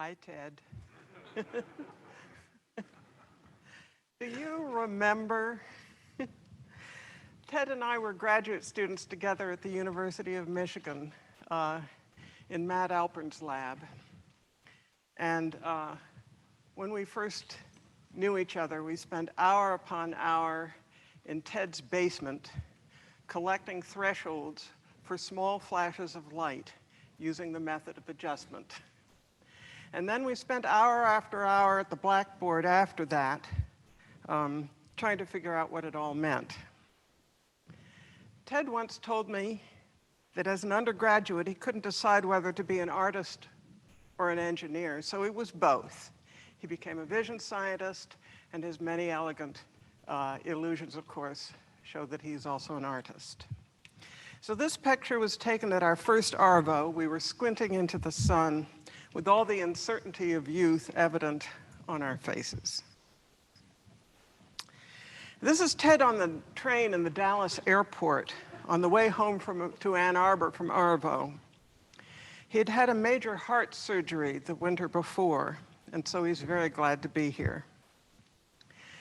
Hi, Ted. Do you remember? Ted and I were graduate students together at the University of Michigan in Matt Alpern's lab. And when we first knew each other, we spent hour upon hour in Ted's basement collecting thresholds for small flashes of light using the method of adjustment. And then we spent hour after hour at the blackboard after that trying to figure out what it all meant. Ted once told me that as an undergraduate, he couldn't decide whether to be an artist or an engineer, so he was both. He became a vision scientist, and his many elegant illusions, of course, show that he's also an artist. So this picture was taken at our first ARVO. We were squinting into the sun with all the uncertainty of youth evident on our faces. This is Ted on the train in the Dallas airport on the way home to Ann Arbor from ARVO. He had had a major heart surgery the winter before, and so he's very glad to be here.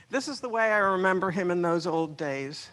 This is the way I remember him in those old days.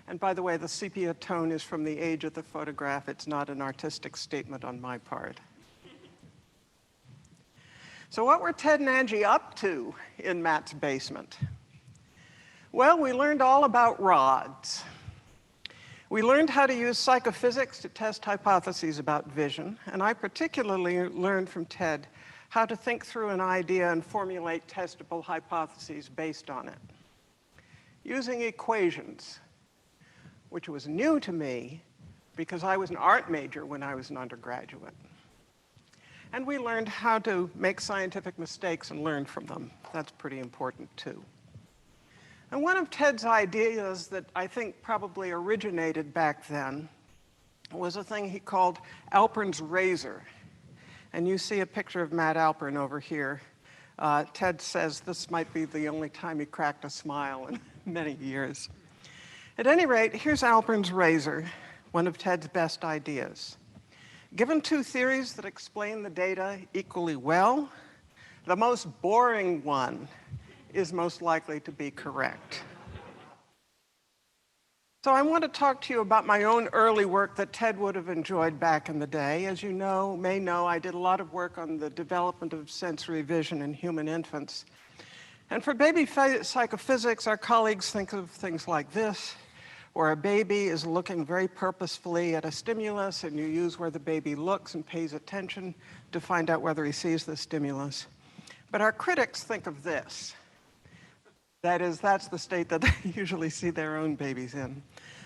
And by the way, the sepia tone is from the age of the photograph. It's not an artistic statement on my part. So what were Ted and Angie up to in Matt's basement? Well, we learned all about rods. We learned how to use psychophysics to test hypotheses about vision, and I particularly learned from Ted how to think through an idea and formulate testable hypotheses based on it, using equations, which was new to me because I was an art major when I was an undergraduate. And we learned how to make scientific mistakes and learn from them. That's pretty important, too. And one of Ted's ideas that I think probably originated back then was a thing he called Alpern's razor. And you see a picture of Matt Alpern over here. Ted says this might be the only time he cracked a smile in many years. At any rate, here's Alpern's razor, one of Ted's best ideas. Given two theories that explain the data equally well, the most boring one is most likely to be correct. So I want to talk to you about my own early work that Ted would have enjoyed back in the day. As you may know, I did a lot of work on the development of sensory vision in human infants. And for baby psychophysics, our colleagues think of things like this, where a baby is looking very purposefully at a stimulus, and you use where the baby looks and pays attention to find out whether he sees the stimulus. But our critics think of this. That is, that's the state that they usually see their own babies in.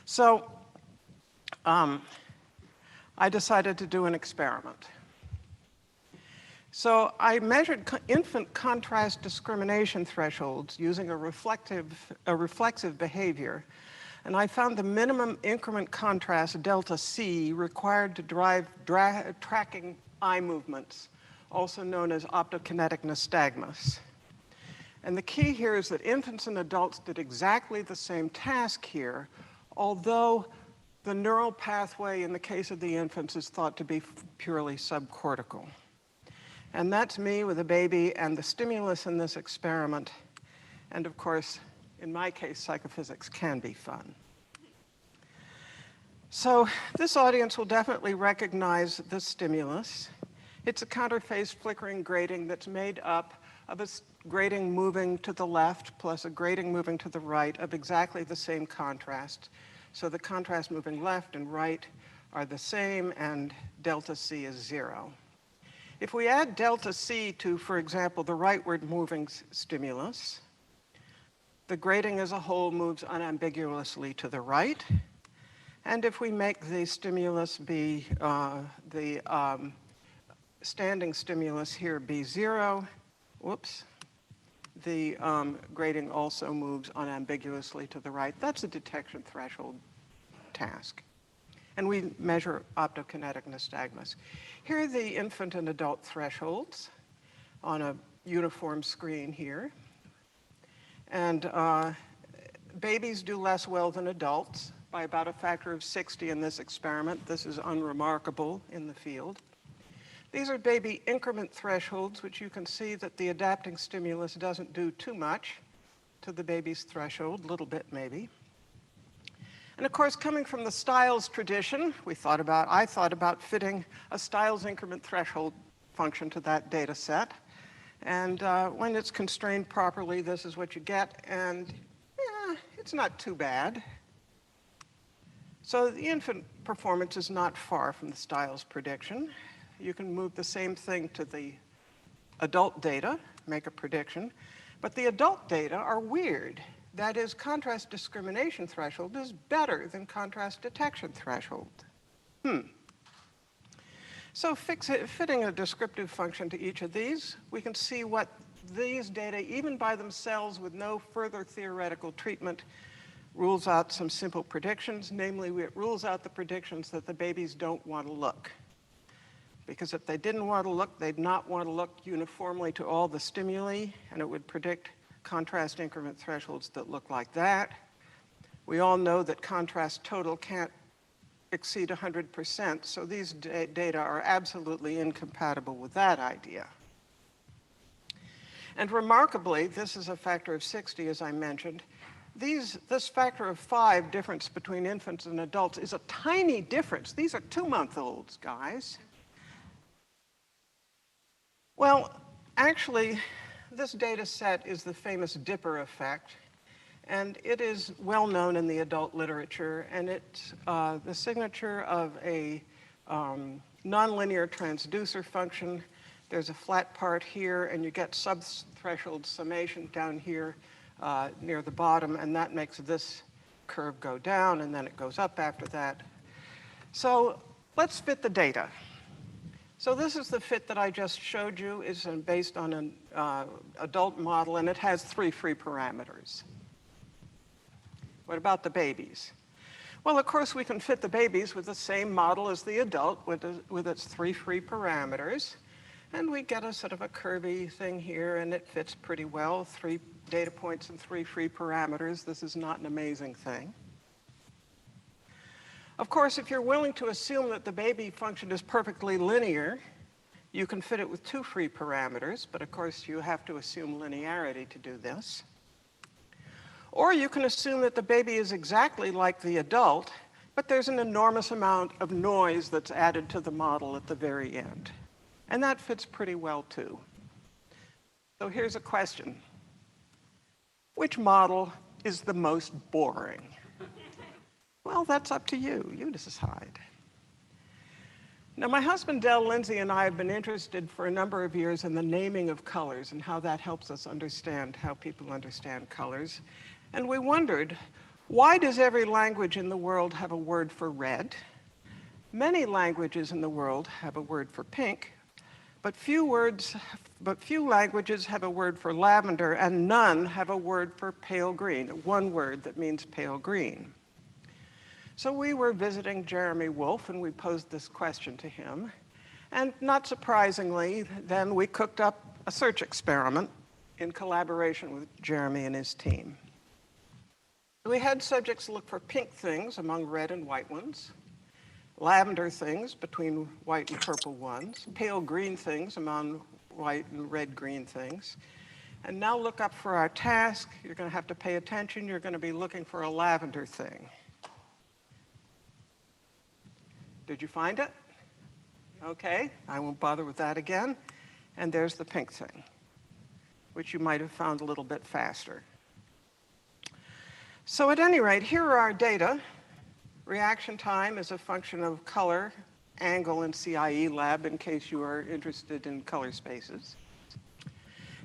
So I decided to do an experiment. So I measured infant contrast discrimination thresholds using a reflexive behavior. And I found the minimum increment contrast, delta C, required to drive tracking eye movements, also known as optokinetic nystagmus. And the key here is that infants and adults did exactly the same task here, although the neural pathway in the case of the infants is thought to be purely subcortical. And that's me with a baby and the stimulus in this experiment. And of course, in my case, psychophysics can be fun. So this audience will definitely recognize this stimulus. It's a counterphase flickering grating that's made up of a grating moving to the left plus a grating moving to the right of exactly the same contrast. So the contrast moving left and right are the same, and delta C is 0. If we add delta C to, for example, the rightward moving stimulus, the grating as a whole moves unambiguously to the right. And if we make the stimulus be the standing stimulus here be 0, whoops, the grating also moves unambiguously to the right. That's a detection threshold task. And we measure optokinetic nystagmus. Here are the infant and adult thresholds on a uniform screen here. And babies do less well than adults by about a factor of 60 in this experiment. This is unremarkable in the field. These are baby increment thresholds, which you can see that the adapting stimulus doesn't do too much to the baby's threshold, a little bit maybe. And of course, coming from the Stiles tradition, I thought about fitting a Stiles increment threshold function to that data set. And when it's constrained properly, this is what you get. And yeah, it's not too bad. So the infant performance is not far from the Stiles prediction. You can move the same thing to the adult data, make a prediction. But the adult data are weird. That is, contrast discrimination threshold is better than contrast detection threshold. So fitting a descriptive function to each of these, we can see what these data, even by themselves with no further theoretical treatment, rules out some simple predictions. Namely, it rules out the predictions that the babies don't want to look. Because if they didn't want to look, they'd not want to look uniformly to all the stimuli, and it would predict contrast increment thresholds that look like that. We all know that contrast total can't exceed 100%, so these data are absolutely incompatible with that idea. And remarkably, this is a factor of 60, as I mentioned. This factor of 5 difference between infants and adults is a tiny difference. These are 2-month-olds, guys. Well, actually, this data set is the famous Dipper effect, and it is well known in the adult literature, and it's the signature of a nonlinear transducer function. There's a flat part here, and you get subthreshold summation down here near the bottom, and that makes this curve go down, and then it goes up after that. So let's fit the data. So this is the fit that I just showed you. It's based on an adult model, and it has 3 free parameters. What about the babies? Well, of course, we can fit the babies with the same model as the adult with its 3 free parameters. And we get a sort of a curvy thing here, and it fits pretty well. 3 data points and 3 free parameters. This is not an amazing thing. Of course, if you're willing to assume that the baby function is perfectly linear, you can fit it with 2 free parameters, but of course you have to assume linearity to do this. Or you can assume that the baby is exactly like the adult, but there's an enormous amount of noise that's added to the model at the very end. And that fits pretty well too. So here's a question. Which model is the most boring? Well, that's up to you. You decide. Now, my husband, Del Lindsay, and I have been interested for a number of years in the naming of colors and how that helps us understand how people understand colors. And we wondered, why does every language in the world have a word for red? Many languages in the world have a word for pink, but few languages have a word for lavender, and none have a word for pale green, one word that means pale green. So we were visiting Jeremy Wolf, and we posed this question to him. And not surprisingly, then we cooked up a search experiment in collaboration with Jeremy and his team. We had subjects look for pink things among red and white ones, lavender things between white and purple ones, pale green things among white and red-green things. And now look up for our task. You're going to have to pay attention. You're going to be looking for a lavender thing. Did you find it? Okay, I won't bother with that again. And there's the pink thing, which you might have found a little bit faster. So at any rate, here are our data. Reaction time is a function of color, angle, and CIE lab, in case you are interested in color spaces.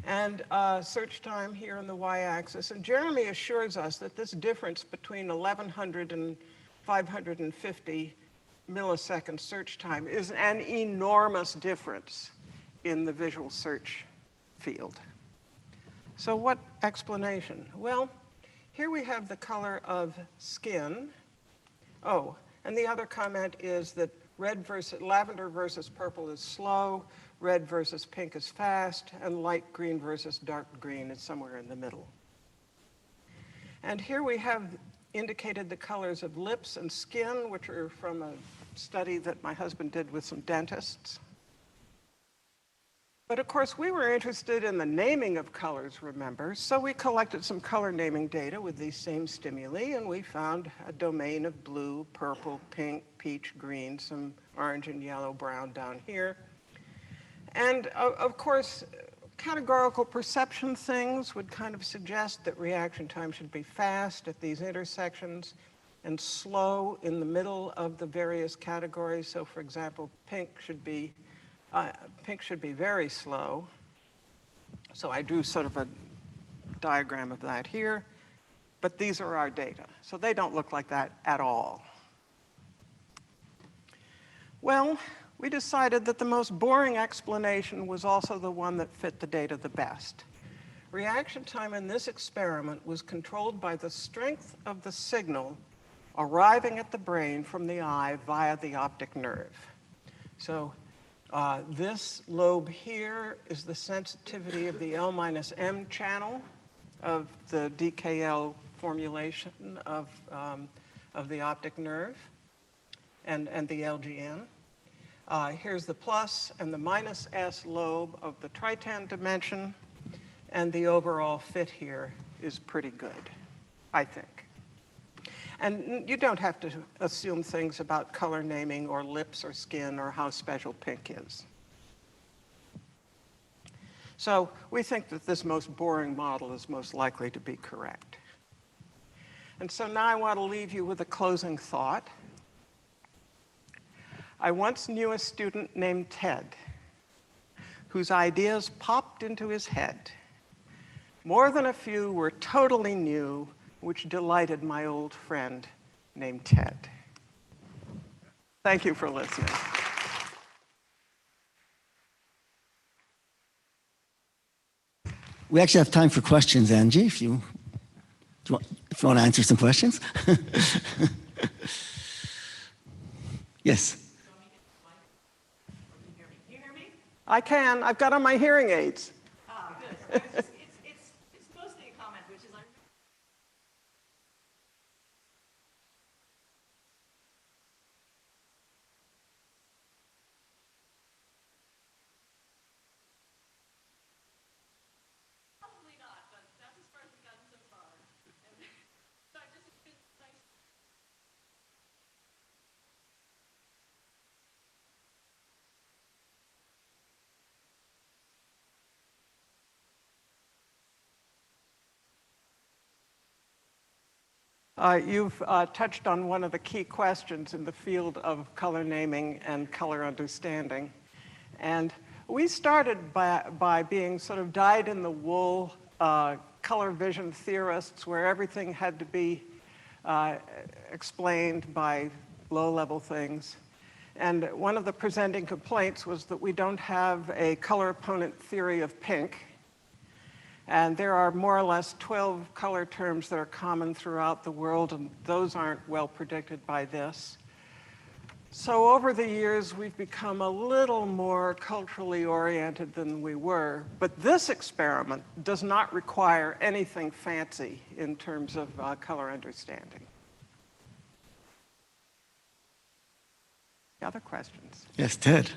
And search time here on the y-axis. And Jeremy assures us that this difference between 1100 and 550 millisecond search time is an enormous difference in the visual search field. So what explanation? Well, here we have the color of skin. Oh, and the other comment is that lavender versus purple is slow, red versus pink is fast, and light green versus dark green is somewhere in the middle. And here we have indicated the colors of lips and skin, which are from a study that my husband did with some dentists. But of course, we were interested in the naming of colors, remember? So we collected some color naming data with these same stimuli, and we found a domain of blue, purple, pink, peach, green, some orange and yellow, brown down here. And of course, categorical perception things would kind of suggest that reaction time should be fast at these intersections and slow in the middle of the various categories. So for example, pink should be very slow. So I drew sort of a diagram of that here, but these are our data. So they don't look like that at all. Well, we decided that the most boring explanation was also the one that fit the data the best. Reaction time in this experiment was controlled by the strength of the signal arriving at the brain from the eye via the optic nerve. So this lobe here is the sensitivity of the L-M channel of the DKL formulation of the optic nerve and the LGN. Here's the plus and the minus S lobe of the tritan dimension, and the overall fit here is pretty good, I think. And you don't have to assume things about color naming or lips or skin or how special pink is. So we think that this most boring model is most likely to be correct. And so now I want to leave you with a closing thought. I once knew a student named Ted, whose ideas popped into his head. More than a few were totally new, which delighted my old friend named Ted. Thank you for listening. We actually have time for questions, Angie, if you want to answer some questions. Yes. I can. I've got on my hearing aids. Ah, good. It's mostly a comment, which is like. Probably not, but that's as far as we've gotten so far. And so I just it's nice. You've touched on one of the key questions in the field of color naming and color understanding. And we started by being sort of dyed-in-the-wool color vision theorists where everything had to be explained by low-level things. And one of the presenting complaints was that we don't have a color opponent theory of pink. And there are more or less 12 color terms that are common throughout the world, and those aren't well predicted by this. So over the years, we've become a little more culturally oriented than we were. But this experiment does not require anything fancy in terms of color understanding. Other questions? Yes, Ted.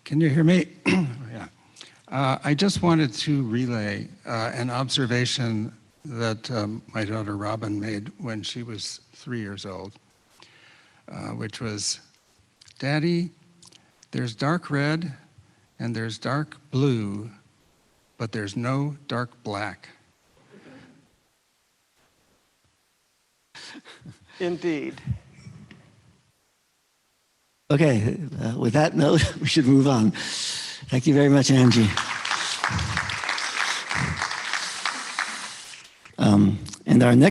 Can you hear me? Yeah. I just wanted to relay an observation that my daughter Robin made when she was 3 years old, which was, Daddy, there's dark red and there's dark blue, but there's no dark black. Indeed. Okay, with that note, we should move on. Thank you very much, Angie. And our next